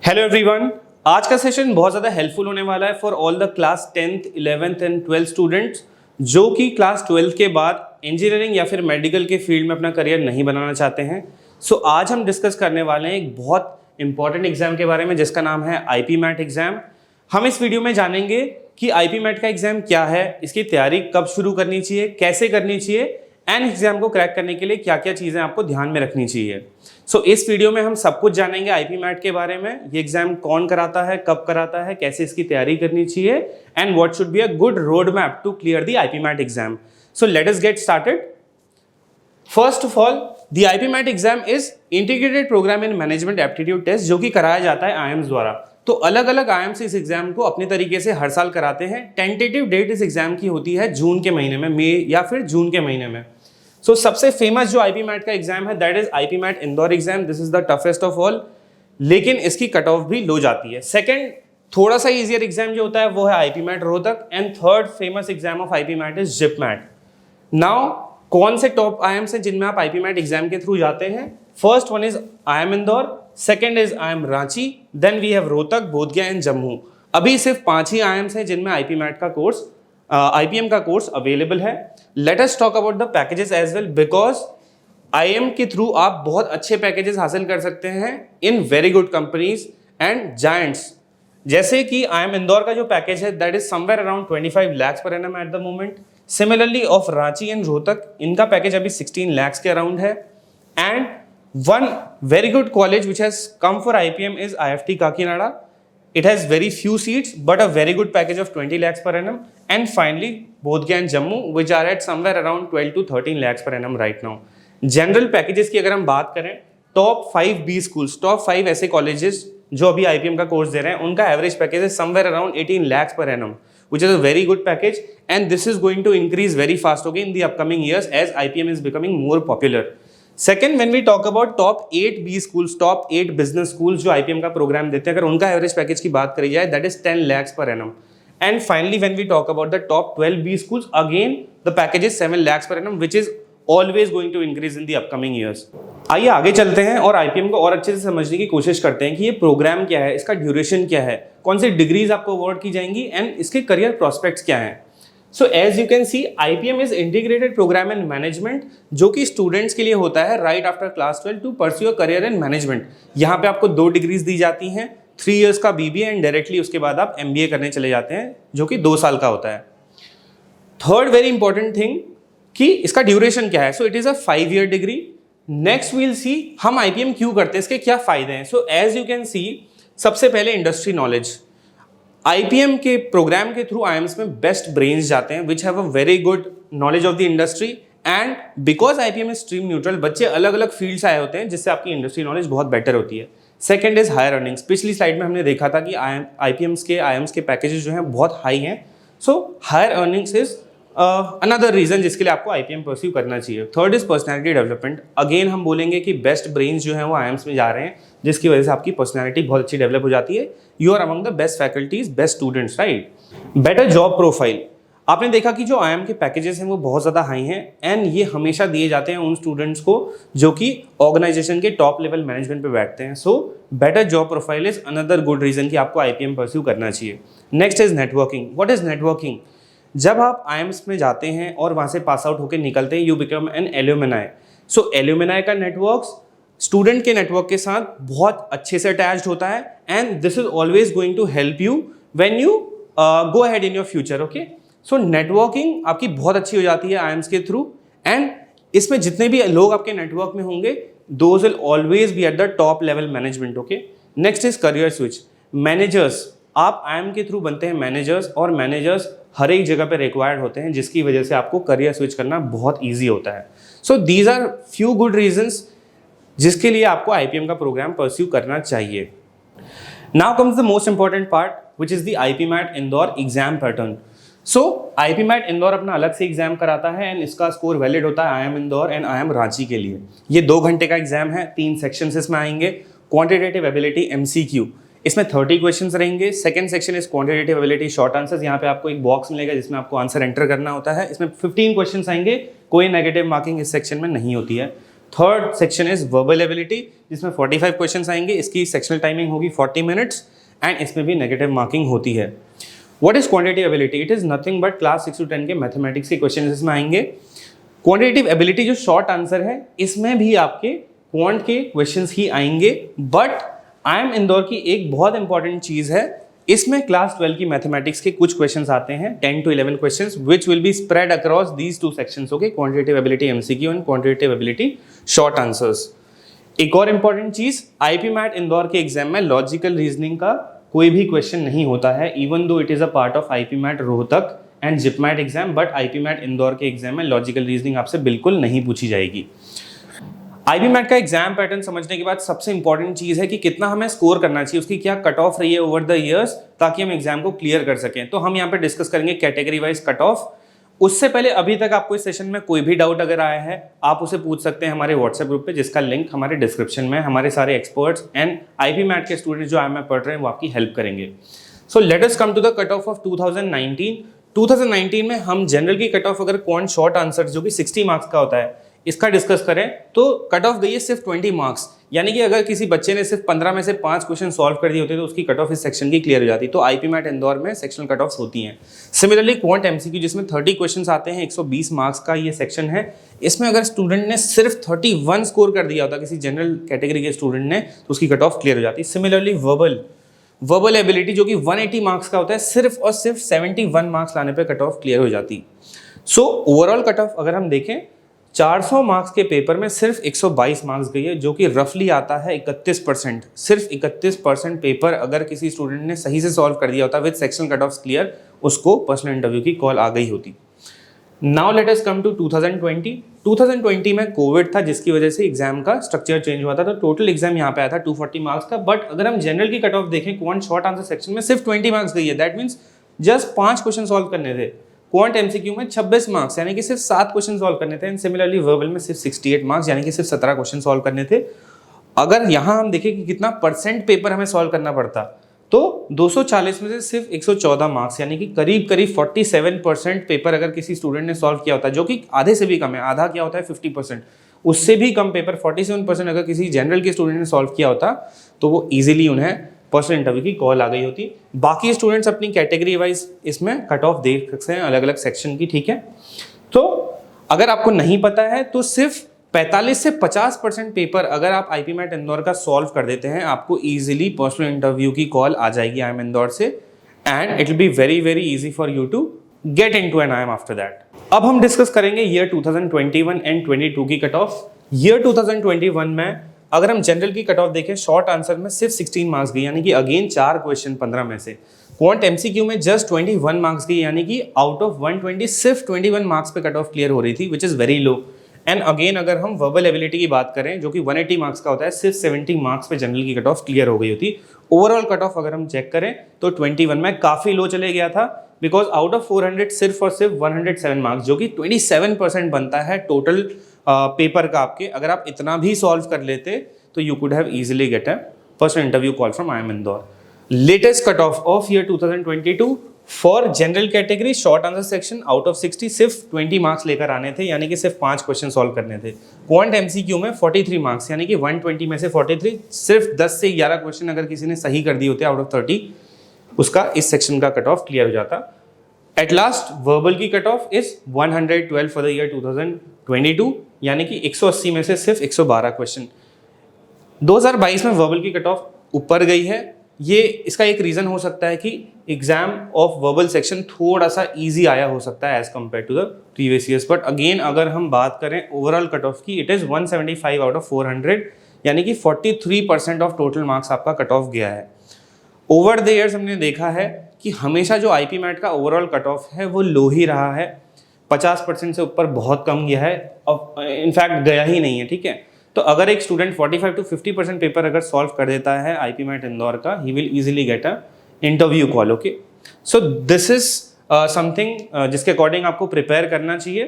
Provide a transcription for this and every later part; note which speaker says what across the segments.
Speaker 1: Hello everyone, आज का session बहुत ज़्यादा हेल्पफुल होने वाला है for all the class 10th, 11th and 12th students जो कि क्लास 12th के बाद इंजीनियरिंग या फिर मेडिकल के फील्ड में अपना करियर नहीं बनाना चाहते हैं। सो आज हम डिस्कस करने वाले हैं एक बहुत इंपॉर्टेंट एग्जाम के बारे में जिसका नाम है आईपी मैट एग्जाम। हम इस वीडियो में जानेंगे कि आईपी मैट का एग्जाम क्या है, इसकी तैयारी कब शुरू करनी चाहिए, कैसे करनी चाहिए एंड एग्जाम को क्रैक करने के लिए क्या क्या चीज़ें आपको ध्यान में रखनी चाहिए। सो इस वीडियो में हम सब कुछ जानेंगे आईपी मैट के बारे में, ये एग्जाम कौन कराता है, कब कराता है, कैसे इसकी तैयारी करनी चाहिए and what should be a good road map to clear the IP mat exam. So let us get started. First of all, the IP mat exam is integrated programme in management aptitude test जो कि कराया जाता है IIMs द्वारा। तो अलग अलग IIMs इस एग्जाम को अपने तरीके से हर साल कराते हैं। टेंटेटिव डेट इस एग्जाम की होती है जून के महीने में, मई या फिर जून के महीने में। सो सबसे फेमस जो आईपी मैट का एग्जाम है that is IP mat Indore exam. This is the toughest of all, लेकिन इसकी कट ऑफ भी लो जाती है। सेकंड थोड़ा सा इजियर एग्जाम जो होता है वो है IP mat Rohtak and third famous exam of IP mat is zip mat. Now कौन से टॉप आईएम्स हैं जिनमें आप आईपी मैट एग्जाम के थ्रू जाते हैं? First one is IM Indore, second is IM Ranchi, then we have Rohtak, Bodhgaya and Jammu. अभी सिर्फ 5 ही आईएम्स हैं जिनमें आईपी मैट का कोर्स IPM का कोर्स अवेलेबल है। Late us talk about the packages as well because IIM के थ्रू आप बहुत अच्छे पैकेजेस हासिल कर सकते हैं in very good companies and giants. जैसे कि IIM इंदौर का जो पैकेज है that is somewhere around 25 lakhs per annum at the moment. Similarly of Ranchi and Rohtak, इनका पैकेज अभी 16 lakhs के अराउंड है। And one very good college which has come for IPM is IFT Kakinada. It has very few seats but a very good package of 20 lakhs per annum. And finally, Bodhgaya and Jammu, which are at somewhere around 12 to 13 lakhs per annum right now. General packages की अगर हम बात करें, top 5 B schools, top 5 ऐसे colleges जो अभी IPM का course दे रहे हैं, उनका एवरेज पैकेज है somewhere around 18 lakhs per annum, which is a very good package and this is going to increase very fast okay in the upcoming years as IPM is becoming more popular. Second, when we talk about top 8 B schools, top 8 business schools जो IPM का programme देते हैं, अगर उनका average package की बात करी जाए that is 10 lakhs per annum. And finally when we talk about the top 12 B schools, again the package is 7 lakhs per annum which is always going to increase in the upcoming years. आइए आगे चलते हैं और IPM को और अच्छे से समझने की कोशिश करते हैं कि ये प्रोग्राम क्या है, इसका ड्यूरेशन क्या है, कौन सी डिग्रीज आपको अवॉर्ड की जाएंगी एंड इसके करियर प्रोस्पेक्ट्स क्या हैं। So as you can see, IPM is integrated program in management जो कि स्टूडेंट्स के लिए होता है right after class 12 to pursue a career in management. यहाँ पे आपको 2 डिग्रीज दी जाती हैं, 3 years का BBA एंड डायरेक्टली उसके बाद आप MBA करने चले जाते हैं जो कि 2 साल का होता है। थर्ड वेरी इंपॉर्टेंट थिंग कि इसका ड्यूरेशन क्या है। So it is a 5-year degree. Next will see हम IPM क्यों करते हैं, इसके क्या फायदे हैं। So as you can see, सबसे पहले इंडस्ट्री नॉलेज। IPM के प्रोग्राम के थ्रू IIMs में बेस्ट ब्रेन्स जाते हैं which have a very good knowledge of the industry and because IPM is stream neutral, बच्चे अलग अलग फील्ड से आए होते हैं जिससे आपकी इंडस्ट्री नॉलेज बहुत बेटर होती है। Second is higher earnings. पिछली स्लाइड में हमने देखा था कि IIMs के पैकेजेस जो हैं बहुत हाई हैं। So higher earnings is another reason जिसके लिए आपको IPM परस्यू करना चाहिए। Third is personality development. Again हम बोलेंगे कि बेस्ट ब्रेन्स जो हैं वो IIMs में जा रहे हैं जिसकी वजह से आपकी पर्सनैलिटी बहुत अच्छी डेवलप हो जाती है। You are among the best faculties, best students, right. Better job profile. आपने देखा कि जो IIM के पैकेजेस हैं वो बहुत ज़्यादा हाई हैं एंड ये हमेशा दिए जाते हैं उन स्टूडेंट्स को जो कि ऑर्गेनाइजेशन के टॉप लेवल मैनेजमेंट पे बैठते हैं। So better job profile is another good reason कि आपको IPM परस्यू करना चाहिए। Next is networking. What is networking? जब आप IIMs में जाते हैं और वहाँ से पास आउट होकर निकलते हैं, you become an alumni. So alumni का नेटवर्क स्टूडेंट के नेटवर्क के साथ बहुत अच्छे से अटैच्ड होता है and this is always going to help you when you go ahead in your future, okay. So networking आपकी बहुत अच्छी हो जाती है IIMs के थ्रू एंड इसमें जितने भी लोग आपके नेटवर्क में होंगे those will always be at the top level management, okay. Next is career switch. Managers, आप IIM के थ्रू बनते हैं मैनेजर्स और मैनेजर्स हर एक जगह पे रिक्वायर्ड होते हैं जिसकी वजह से आपको करियर स्विच करना बहुत ईजी होता है। So these are few good reasons जिसके लिए आपको IPM का प्रोग्राम परस्यू करना चाहिए। Now comes the most important part which is the IP mat Indore exam pattern. So IP mat Indore अपना अलग से एग्जाम कराता है एंड इसका स्कोर वैलिड होता है IIM Indore and IIM Ranchi के लिए। ये 2 घंटे का एग्जाम है, 3 सेक्शंस इसमें आएंगे। क्वांटिटेटिव एबिलिटी MCQ, इसमें 30 क्वेश्चंस रहेंगे। Second section is quantitative ability short answers. यहाँ पे आपको एक बॉक्स मिलेगा जिसमें आपको आंसर एंटर करना होता है। इसमें 15 क्वेश्चंस आएंगे, कोई नेगेटिव मार्किंग इस सेक्शन में नहीं होती है। Third section is verbal ability, जिसमें 45 क्वेश्चंस आएंगे, इसकी सेक्शनल टाइमिंग होगी 40 मिनट्स एंड इसमें भी नेगेटिव मार्किंग होती है। What is quantitative ability? It is nothing but class 6 to 10 के मैथमेटिक्स के क्वेश्चन इसमें आएंगे। क्वांटिटेटिव एबिलिटी जो शॉर्ट आंसर है, इसमें भी आपके क्वांट के क्वेश्चंस ही आएंगे, बट IIM इंदौर की एक बहुत इंपॉर्टेंट चीज है, इसमें क्लास 12 की मैथमेटिक्स के कुछ क्वेश्चंस आते हैं, 10 to 11 questions which will be spread across these two sections, okay, quantitative ability MCQ and quantitative ability short answers. एक और इंपॉर्टेंट चीज, IP मैट इंदौर के एग्जाम में लॉजिकल रीजनिंग का कोई भी क्वेश्चन नहीं होता है, even though it is a part of IP mat Rohtak and JIPMAT exam, but IP mat Indore के एग्जाम में लॉजिकल रीजनिंग आपसे बिल्कुल नहीं पूछी जाएगी। IP मैट का एग्जाम पैटर्न समझने के बाद सबसे इंपॉर्टेंट चीज है कि कितना हमें स्कोर करना चाहिए, उसकी क्या कट ऑफ रही है ओवर द इयर्स, ताकि हम एग्जाम को क्लियर कर सकें। तो हम यहाँ पे डिस्कस करेंगे कैटेगरी वाइज कट ऑफ। उससे पहले अभी तक आपको इस सेशन में कोई भी डाउट अगर आया है, आप उसे पूछ सकते हैं हमारे व्हाट्सएप ग्रुप पे, जिसका लिंक हमारे डिस्क्रिप्शन में। हमारे सारे एक्सपर्ट्स एंड IP मैट के स्टूडेंट जो IIM में पढ़ रहे हैं वो आपकी हेल्प करेंगे। So let us come to the cut off 2019 में हम जनरल की कट ऑफ अगर क्वांट शॉर्ट आंसर जो कि 60 मार्क्स का होता है, इसका डिस्कस करें तो कट ऑफ गई है सिर्फ 20 मार्क्स, यानी कि अगर किसी बच्चे ने सिर्फ 15 में से 5 क्वेश्चन सॉल्व कर दिए होते तो उसकी कट ऑफ इस सेक्शन की क्लियर हो जाती। तो IP मैट इंदौर में सेक्शनल कट ऑफ्स होती हैं। सिमिलरली क्वांट MCQ जिसमें 30 क्वेश्चंस आते हैं, 120 मार्क्स का ये सेक्शन है, इसमें अगर स्टूडेंट ने सिर्फ 31 स्कोर कर दिया होता किसी जनरल कैटेगरी के स्टूडेंट ने, तो उसकी कट ऑफ क्लियर हो जाती। सिमिलरली वर्बल एबिलिटी जो कि 180 मार्क्स का होता है, सिर्फ और सिर्फ 71 मार्क्स लाने पे कट ऑफ क्लियर हो जाती। सो ओवरऑल कट ऑफ अगर हम देखें, 400 मार्क्स के पेपर में सिर्फ 122 मार्क्स गई है, जो कि रफली आता है 31%। सिर्फ 31% पेपर अगर किसी स्टूडेंट ने सही से सॉल्व कर दिया होता with sectional cut off clear, उसको पर्सनल इंटरव्यू की कॉल आ गई होती। Now let us come to 2020 में कोविड था, जिसकी वजह से एग्जाम का स्ट्रक्चर चेंज हुआ था, तो टोटल एग्जाम यहाँ पे आया था 240 मार्क्स का। बट अगर हम जनरल की कट ऑफ देखें, क्वांट शॉर्ट आंसर सेक्शन में सिर्फ 20 मार्क्स गई है, that means just 5 question solve करने थे। क्वांट MCQ में 26 मार्क्स यानी कि सिर्फ 7 क्वेश्चन सॉल्व करने थे। एंड सिमिलरली वर्बल में सिर्फ 68 मार्क्स यानी कि सिर्फ 17 क्वेश्चन सॉल्व करने थे। अगर यहाँ हम देखें कि कितना परसेंट पेपर हमें सॉल्व करना पड़ता, तो 240 में से सिर्फ 114 मार्क्स यानी कि करीब 47% पेपर अगर किसी स्टूडेंट ने सॉल्व किया होता, जो कि आधे से भी कम है, आधा क्या होता है 50%, उससे भी कम पेपर 47% अगर किसी जनरल के स्टूडेंट ने सॉल्व किया होता, तो वो ईजिली उन्हें पर्सनल इंटरव्यू की कॉल आ गई होती। बाकी स्टूडेंट्स अपनी कैटेगरी वाइज इसमें कट ऑफ देख सकते हैं अलग अलग सेक्शन की, ठीक है। तो अगर आपको नहीं पता है तो सिर्फ 45 से 50% पेपर अगर आप IP मैट इंदौर का सॉल्व कर देते हैं, आपको इजीली पर्सनल इंटरव्यू की कॉल आ जाएगी IIM इंदौर से, and it will be very very easy for you to get into an IIM after that. अब हम डिस्कस करेंगे ईयर 2021 एंड 22 की कट ऑफ। ईयर 2021 में अगर हम जनरल की कट ऑफ देखें, शॉर्ट आंसर में सिर्फ 16 मार्क्स गई यानी कि अगेन 4 क्वेश्चन 15 में से। क्वांट MCQ में जस्ट 21 मार्क्स गई यानी कि आउट ऑफ 120 सिर्फ 21 मार्क्स पे कट ऑफ क्लियर हो रही थी, विच is very low. And again अगर हम वर्बल एबिलिटी की बात करें जो कि 180 मार्क्स का होता है, सिर्फ 70 मार्क्स पे जनरल की कट ऑफ क्लियर हो गई होती। ओवरऑल कट ऑफ अगर हम चेक करें तो 21 में काफी लो चले गया था, बिकॉज आउट ऑफ 400 सिर्फ और सिर्फ 107 मार्क्स, जो कि 27% बनता है टोटल पेपर का आपके। अगर आप इतना भी सॉल्व कर लेते तो you could have easily get a personal interview call from IIM Indore. Latest cutoff of year 2022 for general category short answer section out of 60 सिर्फ 20 मार्क्स लेकर आने थे, यानी कि सिर्फ 5 क्वेश्चन सॉल्व करने थे। क्वांट MCQ में 43 मार्क्स यानी कि 120 में से 43, सिर्फ 10 से 11 क्वेश्चन अगर किसी ने सही कर दिए होते आउट ऑफ 30, उसका इस सेक्शन का कट ऑफ क्लियर हो जाता। एट लास्ट वर्बल की cut of is 112 for the year 2022 यानी कि 180 में से सिर्फ 112 क्वेश्चन। 2022 में वर्बल की कट ऑफ ऊपर गई है। ये इसका एक रीज़न हो सकता है कि एग्जाम ऑफ वर्बल सेक्शन थोड़ा सा इजी आया हो सकता है as compare to the previous years, but again अगर हम बात करें ओवरऑल कट ऑफ की, इट इज़ 175 आउट ऑफ 400 यानी कि 43% ऑफ टोटल मार्क्स आपका कट ऑफ गया है। ओवर द ईयर्स हमने देखा है कि हमेशा जो IP मैट का ओवरऑल कट ऑफ है वो लो ही रहा है, 50% से ऊपर बहुत कम गया है, इनफैक्ट गया ही नहीं है, ठीक है। तो अगर एक स्टूडेंट 45 to 50% पेपर अगर सॉल्व कर देता है IP मैट इंदौर का, he will easily get a interview call, okay. So this is something जिसके अकॉर्डिंग आपको प्रिपेयर करना चाहिए।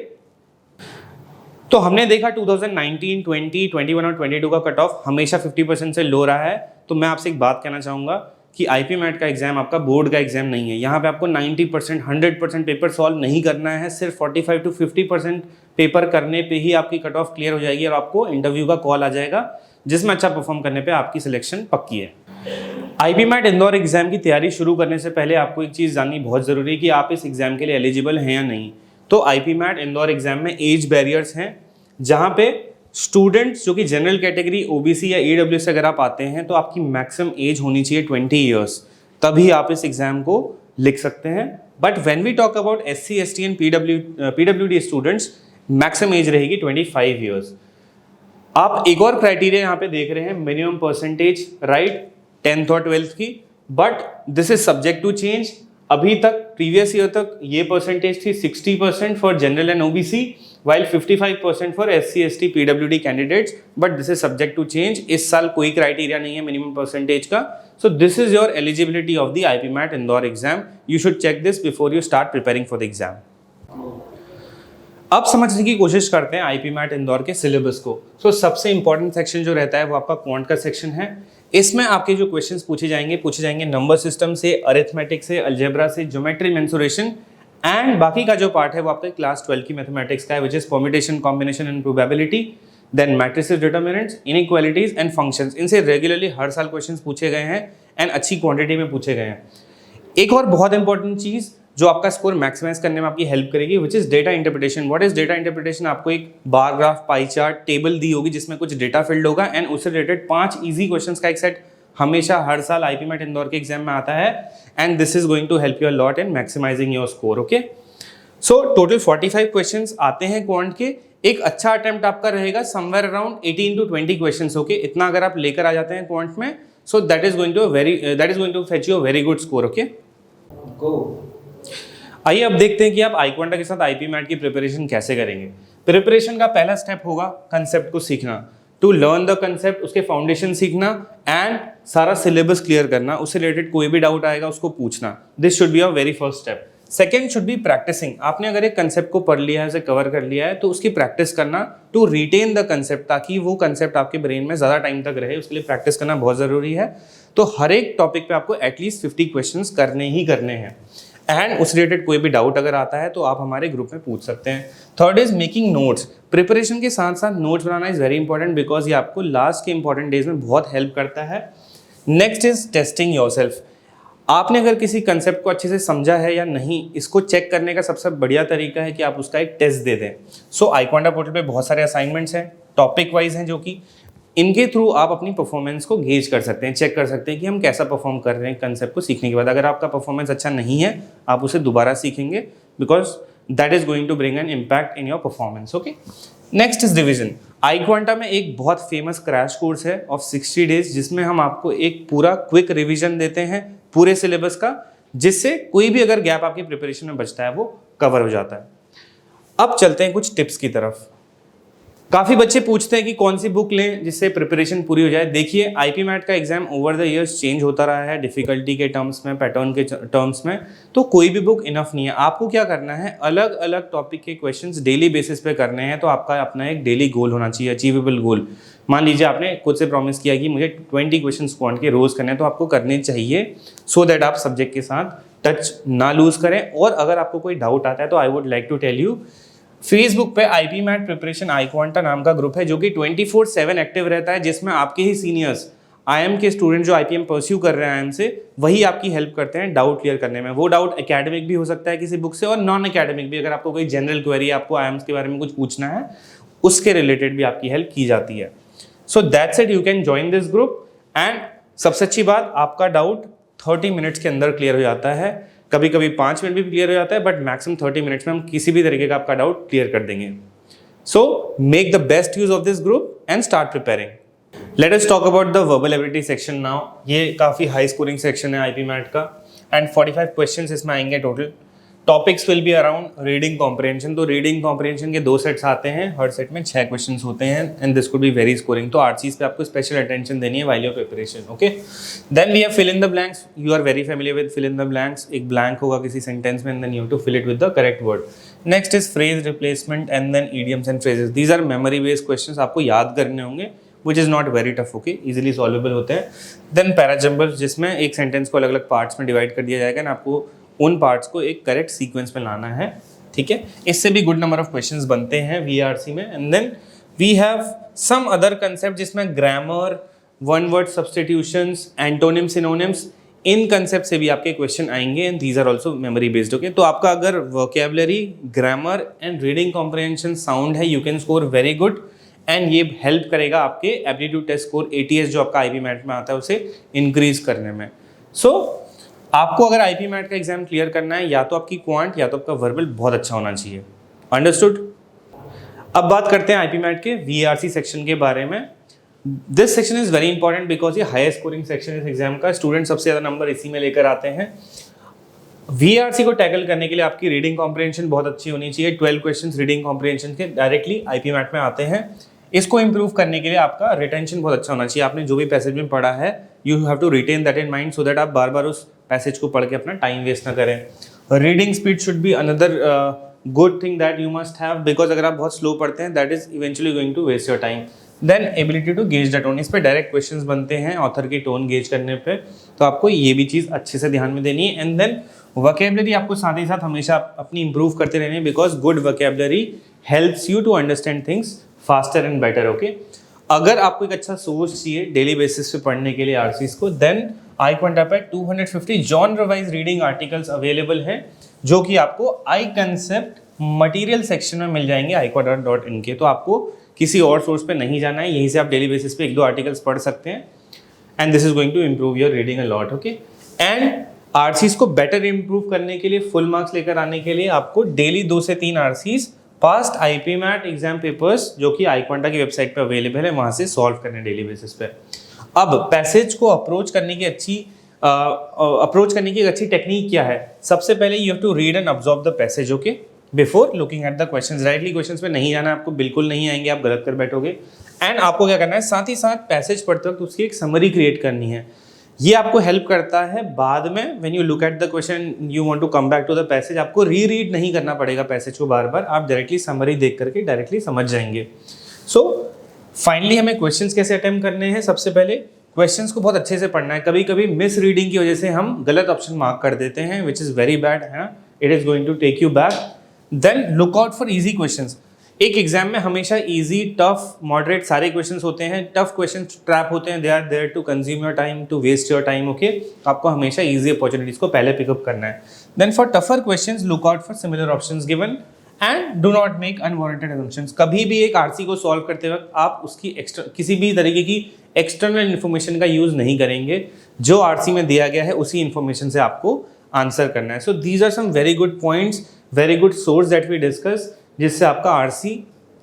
Speaker 1: तो हमने देखा 2019, 20, 21 और 22 का कट ऑफ हमेशा 50% से लो रहा है। तो मैं आपसे एक बात कहना चाहूँगा कि आईपी मैट का एग्जाम आपका बोर्ड का एग्जाम नहीं है। यहाँ पे आपको 90% 100% पेपर सॉल्व नहीं करना है, सिर्फ 45 to 50% पेपर करने पे ही आपकी कट ऑफ क्लियर हो जाएगी और आपको इंटरव्यू का कॉल आ जाएगा, जिसमें अच्छा परफॉर्म करने पे आपकी सिलेक्शन पक्की है। आईपी मैट इंदौर एग्जाम की तैयारी शुरू करने से पहले आपको एक चीज़ जाननी बहुत ज़रूरी है कि आप इस एग्जाम के लिए एलिजिबल हैं या नहीं। तो आईपी मैट इंदौर एग्जाम में एज बैरियर्स हैं, जहाँ पे स्टूडेंट्स जो कि जनरल कैटेगरी ओबीसी या ईडब्ल्यू से अगर आप आते हैं तो आपकी मैक्सिमम एज होनी चाहिए 20 ईयर्स, तभी आप इस एग्जाम को लिख सकते हैं। But when we talk about SC ST and PWD students, maximum age रहेगी 25 ईयर्स। आप एक और क्राइटेरिया यहाँ पे देख रहे हैं, मिनिमम परसेंटेज राइट 10th और 12th की, but this is subject to change. अभी तक प्रीवियस ईयर तक ये परसेंटेज थी 60% for general and OBC, while 55% for SC ST PWD candidates, but this is subject to change. इस साल कोई क्राइटेरिया नहीं है मिनिमम परसेंटेज का। So this is your eligibility of the IP mat Indore exam. You should check this before you start preparing for the exam. अब समझने की कोशिश करते हैं आईपी मैट इंदौर के सिलेबस को। सो सबसे इंपॉर्टेंट सेक्शन जो रहता है वो आपका क्वांट का सेक्शन है। इसमें आपके जो क्वेश्चंस पूछे जाएंगे नंबर सिस्टम से, अरिथमेटिक से, अलजेब्रा से, ज्योमेट्री, मेंसुरेशन, एंड बाकी का जो पार्ट है वो आपके क्लास 12 की मैथमेटिक्स का है, which is permutation, combination and probability, then matrices, determinants, inequalities and functions. इनसे रेगुलरली हर साल क्वेश्चंस पूछे गए हैं एंड अच्छी क्वांटिटी में पूछे गए हैं। एक और बहुत इंपॉर्टेंट चीज जो आपका स्कोर मैक्सिमाइज करने में आपकी हेल्प करेगी, which is data interpretation. What is data interpretation? आपको एक बार ग्राफ, पाई चार्ट, टेबल दी होगी जिसमें कुछ डेटा फील्ड होगा एंड उससे रिलेटेड 5 इजी क्वेश्चंस का एक सेट हमेशा हर साल आईपी मैट इंदौर के एग्जाम में आता है, and this is going to help you a lot in maximising your score. Okay, so total 45 questions आते हैं क्वांट के। एक अच्छा अटेम्प्ट आपका रहेगा somewhere around 18 to 20 questions. Okay, इतना अगर आप लेकर आ जाते हैं क्वांट में, so that is going to fetch you a very good score. Okay, आइए अब देखते हैं कि आप आईक्वांटा के साथ आईपी मैट की प्रिपरेशन कैसे करेंगे। प्रिपरेशन का पहला स्टेप होगा कंसेप्ट को सीखना, टू लर्न द कंसेप्ट, उसके फाउंडेशन सीखना एंड सारा सिलेबस क्लियर करना। उससे रिलेटेड कोई भी डाउट आएगा उसको पूछना। This should be your very first step. Second should be practising. आपने अगर एक कंसेप्ट को पढ़ लिया है, उसे कवर कर लिया है, तो उसकी प्रैक्टिस करना, टू रिटेन द कंसेप्ट, ताकि वो कंसेप्ट आपके ब्रेन में ज़्यादा टाइम तक रहे। उसके लिए प्रैक्टिस करना बहुत ज़रूरी है। तो हर एक टॉपिक पे आपको एटलीस्ट 50 क्वेश्चंस करने ही करने हैं, एंड उस रिलेटेड कोई भी डाउट अगर आता है तो आप हमारे ग्रुप में पूछ सकते हैं। Third is making notes. Preparation के साथ साथ notes banana is very important, because ये आपको लास्ट के इंपॉर्टेंट डेज में बहुत हेल्प करता है। Next is testing yourself. आपने अगर किसी कंसेप्ट को अच्छे से समझा है या नहीं, इसको चेक करने का सबसे बढ़िया तरीका है कि आप उसका एक टेस्ट दे दें। सो आईक्वांटा पोर्टल पे बहुत सारे असाइनमेंट्स हैं, टॉपिक वाइज हैं, जो कि इनके थ्रू आप अपनी परफॉर्मेंस को गेज कर सकते हैं, चेक कर सकते हैं कि हम कैसा परफॉर्म कर रहे हैं कंसेप्ट को सीखने के बाद। अगर आपका परफॉर्मेंस अच्छा नहीं है, आप उसे दोबारा सीखेंगे, because that is going to bring an impact in your performance. Okay, next is revision. IQuanta में एक बहुत फेमस क्रैश कोर्स है ऑफ 60 डेज, जिसमें हम आपको एक पूरा क्विक रिविजन देते हैं पूरे सिलेबस का, जिससे कोई भी अगर गैप आपकी प्रिपरेशन में बचता है वो कवर हो जाता है। अब चलते हैं कुछ टिप्स की तरफ। काफ़ी बच्चे पूछते हैं कि कौन सी बुक लें जिससे प्रिपरेशन पूरी हो जाए। देखिए, आईपी मैट का exam over the years change होता रहा है, डिफिकल्टी के टर्म्स में, पैटर्न के टर्म्स में, तो कोई भी बुक इनफ नहीं है। आपको क्या करना है, अलग अलग टॉपिक के क्वेश्चंस डेली बेसिस पे करने हैं। तो आपका अपना एक डेली गोल होना चाहिए, अचीवेबल गोल। मान लीजिए आपने खुद से प्रॉमिस किया कि मुझे 20 क्वेश्चंस क्वांट के रोज करने हैं, तो आपको करने चाहिए, सो दैट आप सब्जेक्ट के साथ टच ना लूज करें। और अगर आपको कोई डाउट आता है तो I would like to tell you, Facebook पे आईपी मैट प्रिपरेशन आईक्वांटा नाम का ग्रुप है, जो कि 24/7 एक्टिव रहता है, जिसमें आपके ही सीनियर्स, आईएम के स्टूडेंट जो आईपीएम परस्यू कर रहे हैं आईएम से, वही आपकी हेल्प करते हैं डाउट क्लियर करने में। वो डाउट एकेडमिक भी हो सकता है किसी बुक से, और नॉन एकेडमिक भी। अगर आपको कोई जनरल क्वेरी, आपको आईएम्स के बारे में कुछ पूछना है, उसके रिलेटेड भी आपकी हेल्प की जाती है। सो that's it, you can join this group. And सबसे अच्छी बात, आपका डाउट 30 मिनट्स के अंदर क्लियर हो जाता है। कभी कभी 5 मिनट भी क्लियर हो जाता है, बट मैक्सिमम 30 मिनट्स में हम किसी भी तरीके का आपका डाउट क्लियर कर देंगे। So make the best use of this group and start preparing. Late us talk about the verbal ability section now. ये काफी हाई स्कोरिंग सेक्शन है आईपी मैट का, एंड 45 क्वेश्चंस इसमें आएंगे total. Topics will be around reading comprehension. तो reading comprehension के 2 sets आते हैं, हर सेट में 6 क्वेश्चंस होते हैं, and this could be very scoring. तो 8 चीज पे आपको स्पेशल अटेंशन देनी है while your preparation. Okay, then we have fill in the blanks. You are very familiar with fill in the blanks. एक ब्लैंक होगा किसी सेंटेंस में, and then you have to fill it with the correct word. Next is phrase replacement and then idioms and phrases. These are memory based questions, आपको याद करने होंगे। Which is not very tough, okay, easily solvable होते हैं। Then parajumble, जिसमें एक sentence को अलग अलग पार्ट्स में डिवाइड कर दिया जाएगा ना, आपको उन पार्ट्स को एक करेक्ट सीक्वेंस में लाना है, ठीक है। इससे भी गुड नंबर ऑफ क्वेश्चंस बनते हैं VRC में। And then we have some other concept जिसमें grammar, one word substitutions, antonym, synonyms, इन कंसेप्ट से भी आपके क्वेश्चन आएंगे and these are also memory based, okay. तो आपका अगर vocabulary, grammar and reading comprehension sound है, you can score very good and ये हेल्प करेगा आपके एप्टीट्यूड टेस्ट स्कोर ATS जो आपका IP मैट में आता है उसे इंक्रीज करने में। सो आपको अगर IP मैट का एग्जाम क्लियर करना है, या तो आपकी क्वांट या तो आपका वर्बल बहुत अच्छा होना चाहिए। अंडरस्टूड। अब बात करते हैं IP मैट के VRC सेक्शन के बारे में। This section is very important because ये हायर स्कोरिंग सेक्शन इस एग्जाम का, स्टूडेंट सबसे ज़्यादा नंबर इसी में लेकर आते हैं। VRC को टैकल करने के लिए आपकी रीडिंग कॉम्प्रिहेंशन बहुत अच्छी होनी चाहिए। 12 क्वेश्चंस रीडिंग कॉम्प्रिहेंशन के डायरेक्टली IP मैट में आते हैं। इसको इंप्रूव करने के लिए आपका रिटेंशन बहुत अच्छा होना चाहिए। आपने जो भी पैसेज में पढ़ा है, you have to retain that in mind so that आप बार बार उस पैसेज को पढ़ के अपना टाइम वेस्ट ना करें। Reading speed should be another good thing that you must have, because अगर आप बहुत स्लो पढ़ते हैं that is eventually going to waste your time. Then ability to gauge the tone, इस पे डायरेक्ट क्वेश्चंस बनते हैं ऑथर की टोन गेज करने पे, तो आपको ये भी चीज़ अच्छे से ध्यान में देनी है। एंड देन वोकेबलरी आपको साथ ही साथ हमेशा अपनी इंप्रूव करते रहने, because good vocabulary helps you to understand things faster and better, okay. अगर आपको एक अच्छा सोर्स चाहिए डेली बेसिस पे पढ़ने के लिए RCs को, देन iQuanta पे 250 genre wise reading articles available हैं, जो कि आपको iConcept मटेरियल सेक्शन में मिल जाएंगे iQuanta.in के। तो आपको किसी और सोर्स पे नहीं जाना है, यहीं से आप डेली बेसिस पे 1-2 आर्टिकल्स पढ़ सकते हैं and this is going to improve your reading a lot, okay. And RCs को बेटर इंप्रूव करने के लिए, फुल मार्क्स लेकर आने के लिए आपको डेली 2 से 3 RCs past IP mat exam papers जो कि iQuanta की वेबसाइट पे अवेलेबल है, वहां से सॉल्व करने डेली बेसिस पे। अब पैसेज को अप्रोच करने की एक अच्छी टेक्निक क्या है? सबसे पहले you have to read and observe the passage, okay, before looking at the questions. Directly questions पे नहीं जाना, आपको बिल्कुल नहीं आएंगे, आप गलत कर बैठोगे। एंड आपको क्या करना है, साथ ही साथ पैसेज पढ़ते वक्त उसकी एक समरी क्रिएट करनी है। ये आपको हेल्प करता है बाद में, when you look at the question you want to come back to the passage, आपको रीड नहीं करना पड़ेगा पैसेज को बार बार, आप डायरेक्टली समरी देख करके डायरेक्टली समझ जाएंगे। सो फाइनली हमें क्वेश्चंस कैसे अटेम्प्ट करने हैं? सबसे पहले क्वेश्चंस को बहुत अच्छे से पढ़ना है। कभी कभी मिस रीडिंग की वजह से हम गलत ऑप्शन मार्क कर देते हैं, विच इज़ वेरी बैड है, it is going to take you back. Then look out for easy questions. एक एग्जाम में हमेशा इजी, टफ, मॉडरेट सारे क्वेश्चंस होते हैं। टफ क्वेश्चंस ट्रैप होते हैं, they are there to consume your time, to waste your time, okay. आपको हमेशा इजी अपॉर्चुनिटीज को पहले पिकअप करना है। Then for tougher questions look out for similar options given and do not make unwanted assumptions. कभी भी एक RC को सॉल्व करते वक्त आप उसकी किसी भी तरीके की एक्सटर्नल इन्फॉर्मेशन का यूज नहीं करेंगे। जो RC में दिया गया है उसी इन्फॉर्मेशन से आपको आंसर करना है। So these are some very good points, very good source that we discuss, जिससे आपका RC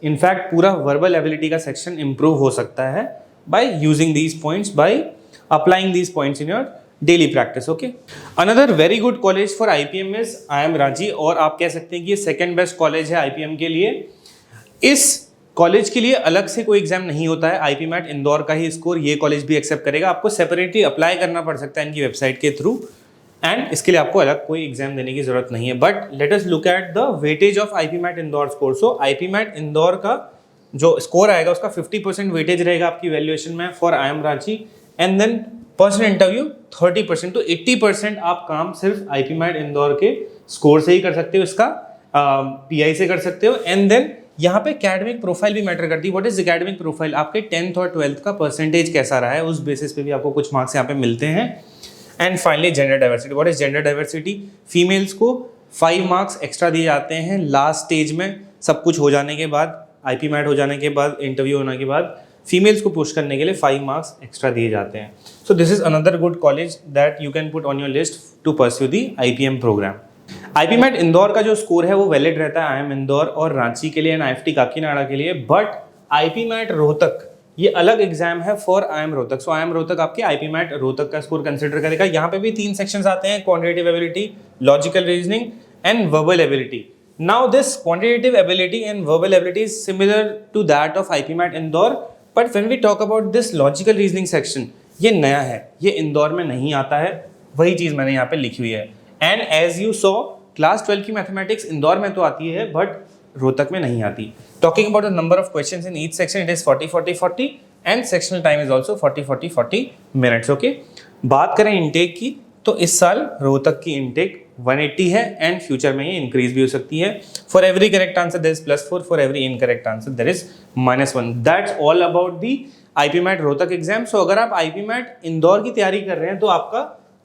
Speaker 1: इनफैक्ट पूरा वर्बल एबिलिटी का सेक्शन इंप्रूव हो सकता है by using these points, by applying these points in your daily practice, okay. Another very good college for IPM is IIM Ranchi, और आप कह सकते हैं कि ये सेकंड बेस्ट कॉलेज है IPM के लिए। इस कॉलेज के लिए अलग से कोई एग्जाम नहीं होता है, IP मैट इंदौर का ही स्कोर ये कॉलेज भी एक्सेप्ट करेगा। आपको सेपरेटली अप्लाई करना पड़ सकता है इनकी वेबसाइट के थ्रू, एंड इसके लिए आपको अलग कोई एग्जाम देने की जरूरत नहीं है। But let us look at the weightage of IP mat Indore score. So IP mat Indore का जो स्कोर आएगा उसका 50% वेटेज रहेगा आपकी वैल्यूएशन में for IIM Ranchi, and then personal interview 30%, तो 80% आप काम सिर्फ IP मैट इंदौर के स्कोर से ही कर सकते हो, इसका PI से कर सकते हो। एंड देन यहाँ पे एकेडमिक प्रोफाइल भी मैटर करती है। What is academic profile? आपके 10th और 12th का परसेंटेज कैसा रहा है, उस बेसिस पे भी आपको कुछ मार्क्स यहाँ पे मिलते हैं। And finally gender diversity. What is gender diversity? Females को 5 मार्क्स एक्स्ट्रा दिए जाते हैं लास्ट स्टेज में, सब कुछ हो जाने के बाद, IP मैट हो जाने के बाद, इंटरव्यू होने के बाद फीमेल्स को पुश करने के लिए 5 मार्क्स एक्स्ट्रा दिए जाते हैं। So this is another good college that you can put on your list to pursue the IPM program. IP mat Indore का जो स्कोर है वो वैलिड रहता है IIM इंदौर और रांची के लिए एंड IFT काकीनाडा के लिए, बट IP मैट रोहतक ये अलग एग्जाम है for IIM Rohtak. So IIM Rohtak आपके IP मैट रोहतक का स्कोर कंसिडर करेगा। यहाँ पे भी 3 सेक्शंस आते हैं, quantitative ability, logical reasoning and verbal ability. Now this quantitative ability and verbal ability is similar to that of IP mat Indore, but when we talk about this logical reasoning section, ये नया है, ये इंदौर में नहीं आता है, वही चीज मैंने यहाँ पे लिखी हुई है। And as you saw class 12 की मैथमेटिक्स इंदौर में तो आती है बट रोहतक में नहीं आती। Talking about the number of questions in each section, it is 40 40 40 and sectional time is also 40 minutes. Okay, बात करें इनटेक की तो इस साल रोहतक की इनटेक 180 है एंड फ्यूचर में ये इंक्रीज भी हो सकती है। For every correct answer there is +4, for every incorrect answer there is -1। That's all about the IP mat Rohtak exam. So अगर आप आईपी मैट इंदौर की तैयारी कर रहे हैं तो आपका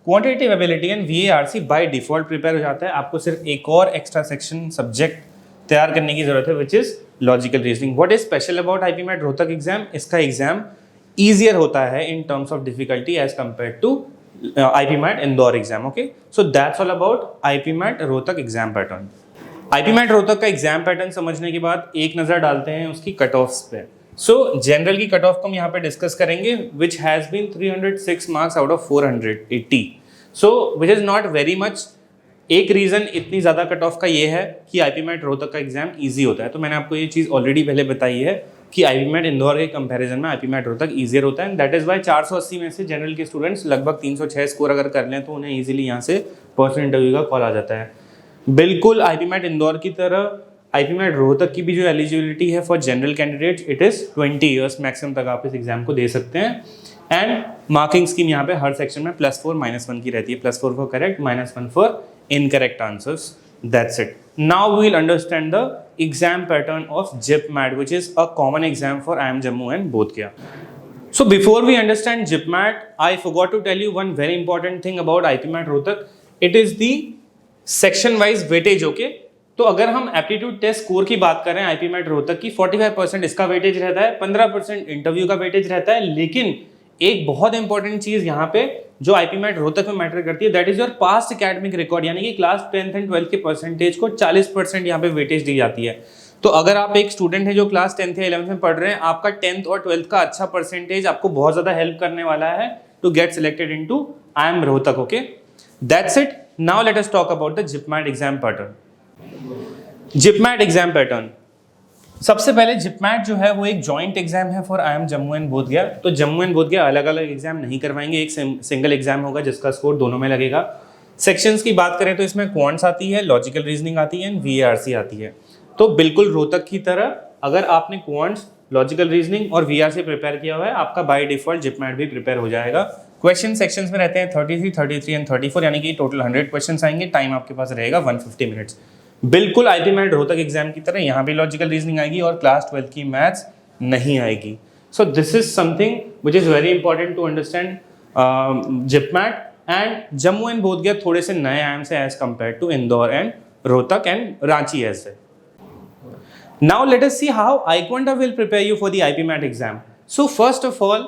Speaker 1: quantitative ability and VARC by default prepare हो जाता है। आपको सिर्फ एक और एक्स्ट्रा सेक्शन सब्जेक्ट तैयार करने की जरूरत है which is logical reasoning. What is special about IP mat Rohtak exam? इसका एग्जाम ईजियर होता है in terms of difficulty as compare to IP mat Indore exam. Okay, so that's all about IP mat Rohtak exam pattern. IP mat Rohtak का exam pattern समझने के बाद एक नजर डालते हैं उसकी कट ऑफ्स पे। सो जनरल की कट ऑफ को हम यहाँ पे डिस्कस करेंगे which has been 306 marks out of 480। So which is not very much. एक रीजन इतनी ज्यादा कट ऑफ का ये है कि IP मैट रोहतक का एग्जाम ईजी होता है। तो मैंने आपको ये चीज ऑलरेडी पहले बताई है कि IP मैट इंदौर के कंपैरिजन में IP मैट रोहतक ईजियर होता है। दैट इज वाई 480 में से जनरल के स्टूडेंट्स लगभग 306 स्कोर अगर कर लें तो उन्हें ईजिली यहाँ से पर्सनल इंटरव्यू का कॉल आ जाता है। बिल्कुल IP मैट इंदौर की तरह IP मैट रोहतक की भी जो एलिजिबिलिटी है for general candidates it is 20 years maximum तक आप इस एग्जाम को दे सकते हैं। एंड मार्किंग स्कीम यहाँ पे हर सेक्शन में +4 -1 की रहती है। +4 for correct, -1 for incorrect answers. That's it. Now we will understand the exam pattern of JIPMAT, which is a common exam for IIM Jammu and Bodh Gaya. So before we understand JIPMAT, I forgot to tell you one very important thing about IP MAT Rohtak. It is the section wise weightage. Okay, तो अगर हम aptitude test score की बात करें IP MAT Rohtak की 45% इसका weightage रहता है, 15% इंटरव्यू का वेटेज रहता है। लेकिन एक बहुत इंपॉर्टेंट चीज यहाँ पे जो IP मैट रोहतक में मैटर करती है that is your past academic record, यानी कि क्लास 10th एंड 12th के परसेंटेज को 40% यहाँ पे वेटेज दी जाती है। तो अगर आप एक स्टूडेंट है जो क्लास 10th या 11th में पढ़ रहे हैं, आपका 10th और 12th का अच्छा परसेंटेज आपको बहुत ज्यादा हेल्प करने वाला है to get selected into IIM Rohtak. Okay, that's it. Now let us talk about the JIPMAT exam pattern. JIPMAT exam pattern, सबसे पहले JIPMAT जो है वो एक जॉइंट एग्जाम है for IIM Jammu and Bodh Gaya. तो जम्मू एंड बोध गया अलग अलग एग्जाम नहीं करवाएंगे, एक सिंगल एग्जाम होगा जिसका स्कोर दोनों में लगेगा। सेक्शंस की बात करें तो इसमें क्वांट्स आती है, लॉजिकल रीजनिंग आती है एंड VARC आती है। तो बिल्कुल रोहतक की तरह अगर आपने क्वांट्स, लॉजिकल रीजनिंग और VARC प्रिपेयर किया हुआ है, आपका बाय डिफॉल्ट JIPMAT भी प्रिपेयर हो जाएगा। क्वेश्चन सेक्शंस में रहते हैं 33, 33 एंड 34, यानी कि टोटल 100 क्वेश्चन आएंगे। टाइम आपके पास रहेगा 150 मिनट्स। बिल्कुल IP मैट रोहतक एग्जाम की तरह यहाँ भी लॉजिकल रीजनिंग आएगी और क्लास 12 की मैथ्स नहीं आएगी। So this is something which is very important to understand JIPMAT। And Jammu and Bodh Gaya थोड़े से नए IIM से as compare to Indore and Rohtak and Ranchi age से। Now let us see how iQuanta will prepare you for the IP MAT exam. So first of all,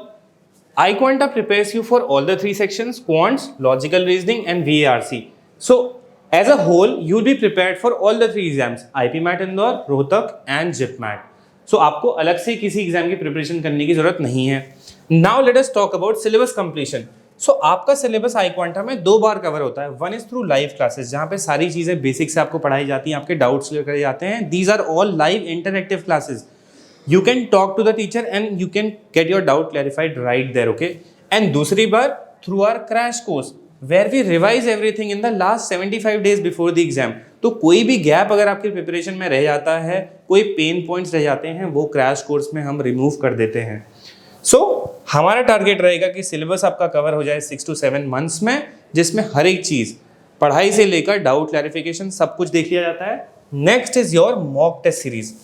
Speaker 1: iQuanta prepares you for all the three sections: quants, logical reasoning and VARC. So as a whole, you will be prepared for all the three exams: IP MAT Indore, Rohtak and JIPMAT. So आपको अलग से किसी exam की preparation करने की जरूरत नहीं है। Now let us talk about syllabus completion. So आपका सिलेबस iQuanta में 2 बार कवर होता है। One is through live classes, जहाँ पे सारी चीजें बेसिक से आपको पढ़ाई जाती हैं, आपके डाउट्स क्लियर करे जाते हैं। These are all live interactive classes. You can talk to the teacher and you can get your doubt clarified right there, okay? And दूसरी बार through our crash course where we revise everything in the last 75 days before the exam. तो कोई भी gap अगर आपकी preparation में रह जाता है, कोई पेन पॉइंट्स रह जाते हैं, वो क्रैश कोर्स में हम रिमूव कर देते हैं। सो हमारा टारगेट रहेगा कि सिलेबस आपका कवर हो जाए 6 to 7 मंथ्स में, जिसमें हर एक चीज पढ़ाई से लेकर डाउट क्लैरिफिकेशन सब कुछ देख लिया जाता है। Next is your mock test series.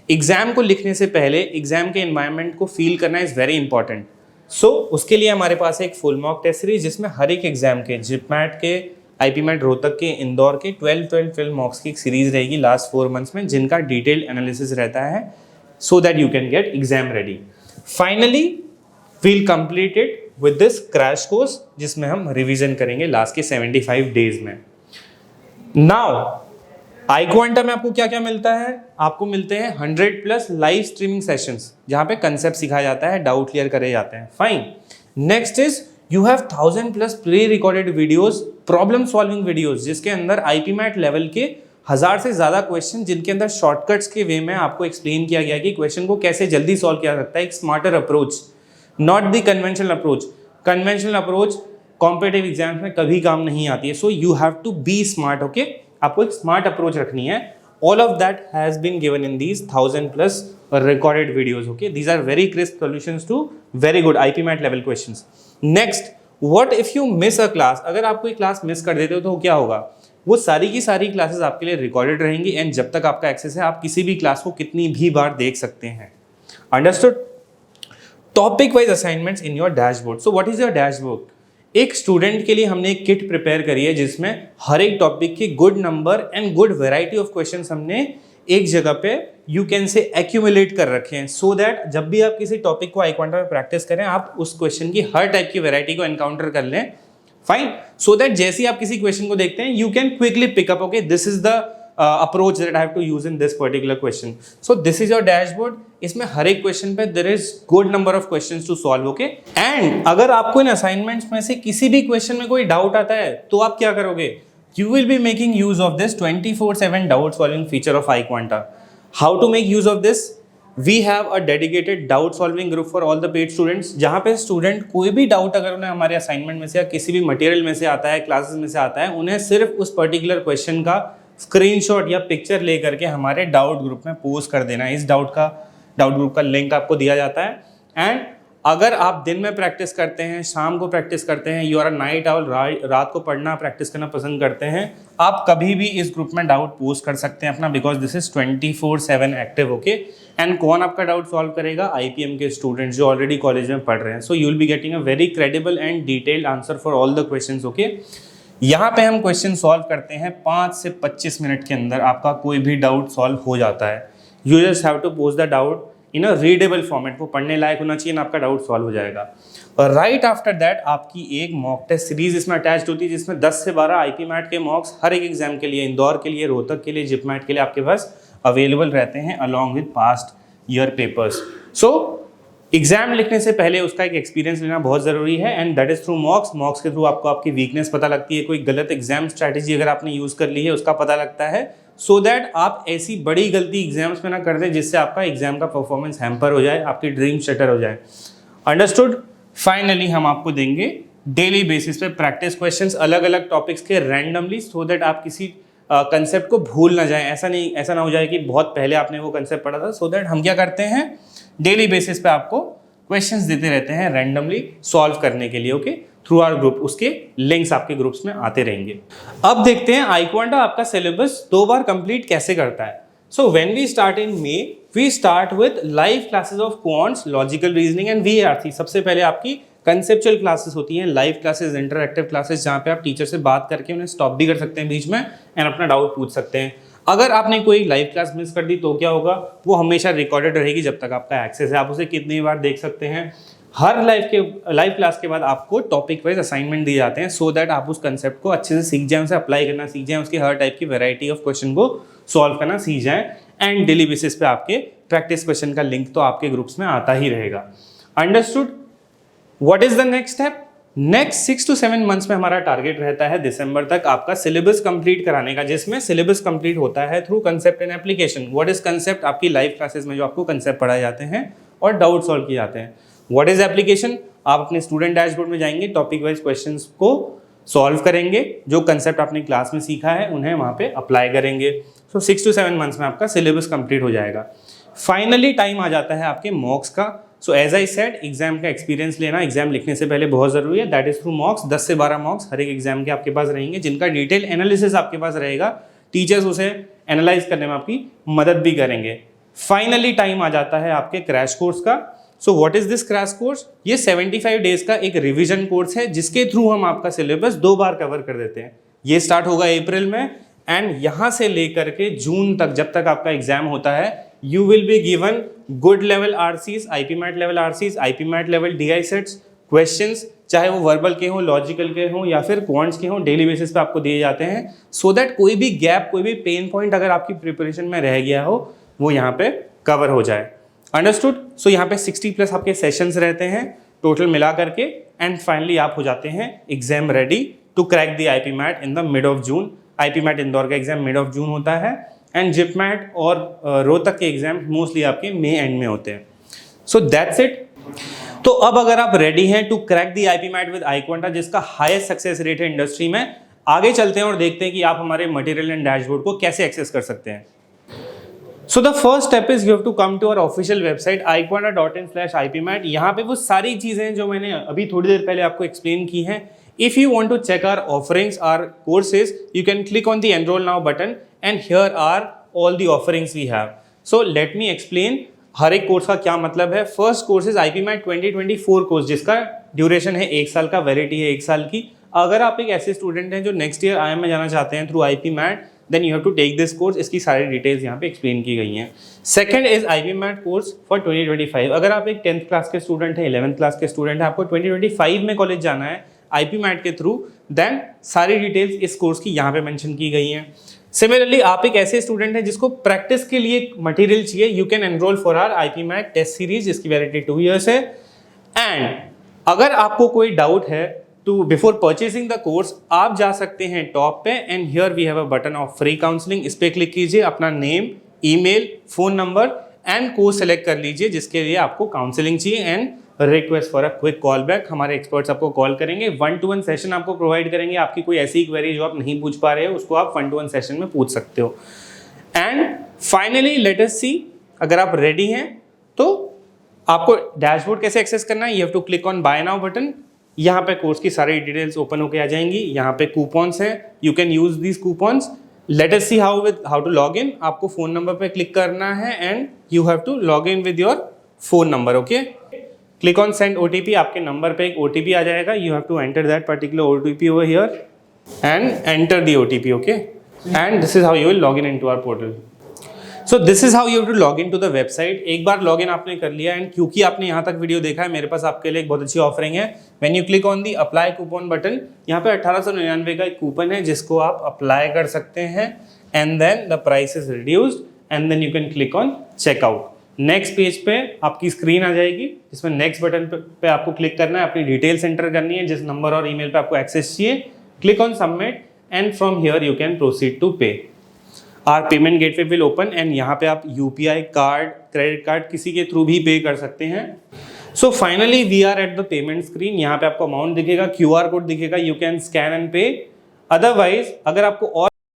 Speaker 1: Exam को लिखने से पहले एग्जाम के एनवायरनमेंट को फील करना इज वेरी इंपॉर्टेंट। सो उसके लिए हमारे पास एक फुल मॉक टेस्ट सीरीज जिसमें हर एक एग्जाम के JIPMAT के, IP मैट रोहतक के, इंदौर के 12 मॉक्स की एक सीरीज रहेगी लास्ट 4 मंथ्स में, जिनका डिटेल्ड एनालिसिस रहता है so that you can get exam ready. Finally we'll complete it with this crash course जिसमें हम रिवीजन करेंगे लास्ट के 75 डेज में। नाउ iQuanta में आपको क्या क्या मिलता है? आपको मिलते हैं 100+ लाइव स्ट्रीमिंग सेशंस जहां पे कंसेप्ट सिखाया जाता है, डाउट क्लियर करे जाते हैं। Fine. Next is you have 1000+ pre recorded videos, problem solving videos, जिसके अंदर IP मैट लेवल के 1000 से ज्यादा क्वेश्चन, जिनके अंदर शॉर्टकट्स के वे में आपको एक्सप्लेन किया गया कि क्वेश्चन को कैसे जल्दी सॉल्व किया जा सकता है, एक smarter approach, not the conventional approach. Conventional approach competitive exams में कभी काम नहीं आती है। So you have to be smart, okay? आपको एक स्मार्ट अप्रोच रखनी है। All of that has been given in these 1000+ recorded videos. Okay, these are very crisp solutions to very good IP MAT level questions. Next, what if you miss a class? अगर आप कोई class miss कर देते हो तो क्या होगा? वो सारी की सारी क्लासेस आपके लिए रिकॉर्डेड रहेंगी एंड जब तक आपका एक्सेस है आप किसी भी क्लास को कितनी भी बार देख सकते हैं. Understood? Topic wise assignments in your dashboard. So what is your dashboard? एक स्टूडेंट के लिए हमने एक किट प्रिपेयर करी है जिसमें हर एक टॉपिक की good number and good variety of questions हमने एक जगह पे यू कैन से एक्यूमुलेट कर रखे हैं, सो दैट जब भी आप किसी टॉपिक को iQuanta में प्रैक्टिस करें आप उस क्वेश्चन की हर टाइप की वेराइटी को एनकाउंटर कर लें. फाइन, सो दैट जैसे ही आप किसी क्वेश्चन को देखते हैं you can quickly pick up, okay, this is the approach that I have to use in this particular question. So this is your dashboard. इसमें हर एक क्वेश्चन पे there is good number of questions to solve. Okay, and अगर आपको इन assignments में से किसी भी क्वेश्चन में कोई डाउट आता है तो आप क्या करोगे? You will be making use of this 24/7 doubt solving feature of iQuanta. How to make use of this? We have a dedicated doubt solving group for all the paid students. जहाँ पे student कोई भी doubt अगर उन्हें हमारे assignment में से या किसी भी मटेरियल में से आता है, क्लासेस में से आता है, उन्हें सिर्फ उस पर्टिकुलर क्वेश्चन का स्क्रीनशॉट या पिक्चर ले करके हमारे डाउट ग्रुप में पोस्ट कर देना है. इस डाउट ग्रुप का लिंक आपको दिया जाता है. एंड अगर आप दिन में प्रैक्टिस करते हैं, शाम को प्रैक्टिस करते हैं, you are a night owl, रात को पढ़ना प्रैक्टिस करना पसंद करते हैं, आप कभी भी इस ग्रुप में डाउट पोस्ट कर सकते हैं अपना, because this is 24/7 active. Okay, and कौन आपका डाउट सॉल्व करेगा? IPM के स्टूडेंट्स जो ऑलरेडी कॉलेज में पढ़ रहे हैं. So you will be getting a very credible and detailed answer for all the questions. Okay, यहाँ पे हम क्वेश्चन सॉल्व करते हैं 5 से 25 मिनट के अंदर आपका कोई भी डाउट सॉल्व हो जाता है. You just have to post the doubt in a readable format, वो पढ़ने लायक होना चाहिए ना, आपका डाउट सॉल्व हो जाएगा. राइट आफ्टर दैट आपकी एक मॉक टेस्ट सीरीज इसमें अटैच्ड होती है जिसमें 10 से 12 IP MAT के मॉक्स हर एक एग्जाम के लिए, इंदौर के लिए, रोहतक के लिए, जिपमैट के लिए आपके पास अवेलेबल रहते हैं along with past year papers. So exam लिखने से पहले उसका एक एक्सपीरियंस लेना बहुत ज़रूरी है एंड दैट इज थ्रू मॉक्स. मॉक्स के थ्रू आपको आपकी वीकनेस पता लगती है, कोई गलत एग्जाम स्ट्रैटेजी अगर आपने यूज़ कर ली है उसका पता लगता है, सो दैट आप ऐसी बड़ी गलती एग्जाम्स में ना कर दें जिससे आपका एग्जाम का परफॉर्मेंस हैम्पर हो जाए, आपकी ड्रीम शटर हो जाए. अंडरस्टूड? फाइनली हम आपको देंगे डेली बेसिस पे प्रैक्टिस क्वेश्चंस अलग अलग टॉपिक्स के रैंडमली, सो दैट आप किसी कंसेप्ट को भूल ना जाएं. ऐसा ना हो जाए कि बहुत पहले आपने वो कंसेप्ट पढ़ा था. सो दैट हम क्या करते हैं, डेली बेसिस पे आपको क्वेश्चंस देते रहते हैं रैंडमली सॉल्व करने के लिए. Okay, through our group. उसके लिंक्स आपके ग्रुप्स में आते रहेंगे. अब देखते हैं iQuanta आपका सिलेबस 2 बार कंप्लीट कैसे करता है. So when we start in May, we start with live classes of quants, logical reasoning and VARC. सबसे पहले आपकी कंसेप्चुअल क्लासेस होती हैं, लाइव क्लासेस, इंटरएक्टिव क्लासेस, जहाँ पे आप टीचर से बात करके उन्हें स्टॉप भी कर सकते हैं बीच में एंड अपना डाउट पूछ सकते हैं. अगर आपने कोई लाइव क्लास मिस कर दी तो क्या होगा? वो हमेशा रिकॉर्डेड रहेगी जब तक आपका एक्सेस है, आप उसे कितनी बार देख सकते हैं. हर लाइव क्लास के बाद आपको टॉपिक वाइज असाइनमेंट दिए जाते हैं, सो दैट आप उस कंसेप्ट को अच्छे से सीख जाएं, उसे अप्लाई करना सीख जाएं, उसकी हर टाइप की वैरायटी ऑफ क्वेश्चन को सॉल्व करना सीख जाएं. एंड डेली बेसिस पे आपके प्रैक्टिस क्वेश्चन का लिंक तो आपके ग्रुप्स में आता ही रहेगा. Understood? What is the next step? Next 6 to 7 months में हमारा टारगेट रहता है दिसंबर तक आपका सिलेबस कंप्लीट कराने का, जिसमें सिलेबस कंप्लीट होता है through concept and application. What is concept? आपकी लाइव क्लासेस में जो आपको कंसेप्ट पढ़ाए जाते हैं और डाउट सॉल्व किए जाते हैं. What is application? आप अपने स्टूडेंट डैशबोर्ड में जाएंगे, टॉपिक वाइज क्वेश्चंस को सॉल्व करेंगे, जो कंसेप्ट आपने क्लास में सीखा है उन्हें वहाँ पे अप्लाई करेंगे. सो 6 to 7 मंथ्स में आपका सिलेबस कंप्लीट हो जाएगा. फाइनली टाइम आ जाता है आपके मॉक्स का. So as I said, exam का एक्सपीरियंस लेना एग्जाम लिखने से पहले बहुत ज़रूरी है. That is through मॉक्स. 10 से 12 मॉक्स हर एक एग्जाम के आपके पास रहेंगे, जिनका डिटेल एनालिसिस आपके पास रहेगा. टीचर्स उसे एनालाइज करने में आपकी मदद भी करेंगे. फाइनली टाइम आ जाता है आपके क्रैश कोर्स का. So what is this crash course? ये 75 डेज का एक रिवीजन कोर्स है जिसके थ्रू हम आपका सिलेबस 2 बार कवर कर देते हैं. ये स्टार्ट होगा अप्रैल में एंड यहाँ से लेकर के जून तक, जब तक आपका एग्जाम होता है, you will be given good level RCs, IP MAT level RCs, IP MAT level DI sets, questions, चाहे वो वर्बल के हों, लॉजिकल के हों या फिर क्वांट्स के हों, डेली बेसिस पे आपको दिए जाते हैं, सो दैट कोई भी गैप, कोई भी पेन पॉइंट अगर आपकी प्रिपरेशन में रह गया हो वो यहाँ पे कवर हो जाए. अंडरस्टूड? सो यहाँ पे 60+ आपके सेशंस रहते हैं टोटल मिला करके एंड फाइनली आप हो जाते हैं exam ready to crack the IP MAT in the mid of June. IP MAT Indore का एग्जाम मिड ऑफ जून होता है एंड जिपमैट और रोहतक के एग्जाम मोस्टली आपके मई एंड में होते हैं. So that's it. तो अब अगर आप रेडी हैं to crack the IP MAT with iQuanta, जिसका हाईएस्ट सक्सेस रेट है इंडस्ट्री में, आगे चलते हैं और देखते हैं कि आप हमारे मटेरियल एंड डैशबोर्ड को कैसे एक्सेस कर सकते हैं. So the first step is you have to come to our official website iquanta.in/ipmat। यहाँ पे वो सारी चीज़ें जो मैंने अभी थोड़ी देर पहले आपको एक्सप्लेन की हैं। If you want to check our offerings, our courses, you can click on the enroll now button and here are all the offerings we have. So let me explain हर एक कोर्स का क्या मतलब है। First course is IPMAT 2024 course जिसका duration है 1 साल का, validity है 1 साल की। अगर आप एक ऐसे स्टूडेंट हैं जो नेक्स्ट ईयर IIM में जाना चाहते हैं through IPMAT, then you have to take this course. इसकी सारी डिटेल्स यहाँ पे एक्सप्लेन की गई हैं। Second is IPMAT course for 2025। अगर आप एक 10th क्लास के स्टूडेंट हैं, 11th क्लास के स्टूडेंट हैं, आपको 2025 में कॉलेज जाना है IPMAT के थ्रू, देन सारी डिटेल्स इस कोर्स की यहाँ पे मेंशन की गई हैं। सिमिलरली आप एक ऐसे स्टूडेंट हैं जिसको प्रैक्टिस के लिए मटेरियल चाहिए, you can enroll for our IPMAT test series जिसकी वैलिडिटी 2 इयर्स है। एंड अगर आपको कोई डाउट है तो बिफोर परचेसिंग द कोर्स आप जा सकते हैं टॉप पे and here we have a button of free counselling. इस पे क्लिक कीजिए, अपना name, email, phone number and course select कर लीजिए जिसके लिए आपको काउंसलिंग चाहिए and request for a quick call back. हमारे एक्सपर्ट्स आपको कॉल करेंगे, 1-to-1 सेशन आपको प्रोवाइड करेंगे। आपकी कोई ऐसी क्वेरी जो आप नहीं पूछ पा रहे हो उसको आप 1-to-1 सेशन में पूछ सकते हो। एंड फाइनली लेट अस सी, अगर आप रेडी हैं तो आपको डैशबोर्ड कैसे एक्सेस करना है। You have to click on buy now button. यहाँ पे कोर्स की सारी डिटेल्स ओपन होके आ जाएंगी। यहाँ पे कूपन्स हैं, you can use these coupons. Let us see how to log in. आपको फोन नंबर पे क्लिक करना है and you have to log in with your phone number. Okay, click on send OTP। आपके नंबर पे एक OTP आ जाएगा, you have to enter that particular OTP over here and enter the OTP। Okay, and this is how you will log in into our portal. So this is how you have to log in to the website. एक बार log in आपने कर लिया and क्योंकि आपने यहाँ तक video देखा है, मेरे पास आपके लिए एक बहुत अच्छी ऑफरिंग है। When you click on the apply coupon button, यहाँ पे 1899 का एक कूपन है जिसको आप अप्लाई कर सकते हैं and then the price is reduced and then you can click on checkout. Next page पे आपकी स्क्रीन आ जाएगी जिसमें नेक्स्ट बटन पे आपको क्लिक करना है, अपनी डिटेल्स एंटर करनी है, जिस नंबर और ईमेल पे आपको एक्सेस चाहिए। Click on submit and from here you can proceed to pay. Our payment gateway will open and यहाँ पे आप UPI कार्ड, क्रेडिट कार्ड किसी के थ्रू भी पे कर सकते हैं। So finally we are at the payment screen. यहाँ पे आपको अमाउंट दिखेगा, QR कोड दिखेगा, you can scan and pay. Otherwise अगर आपको और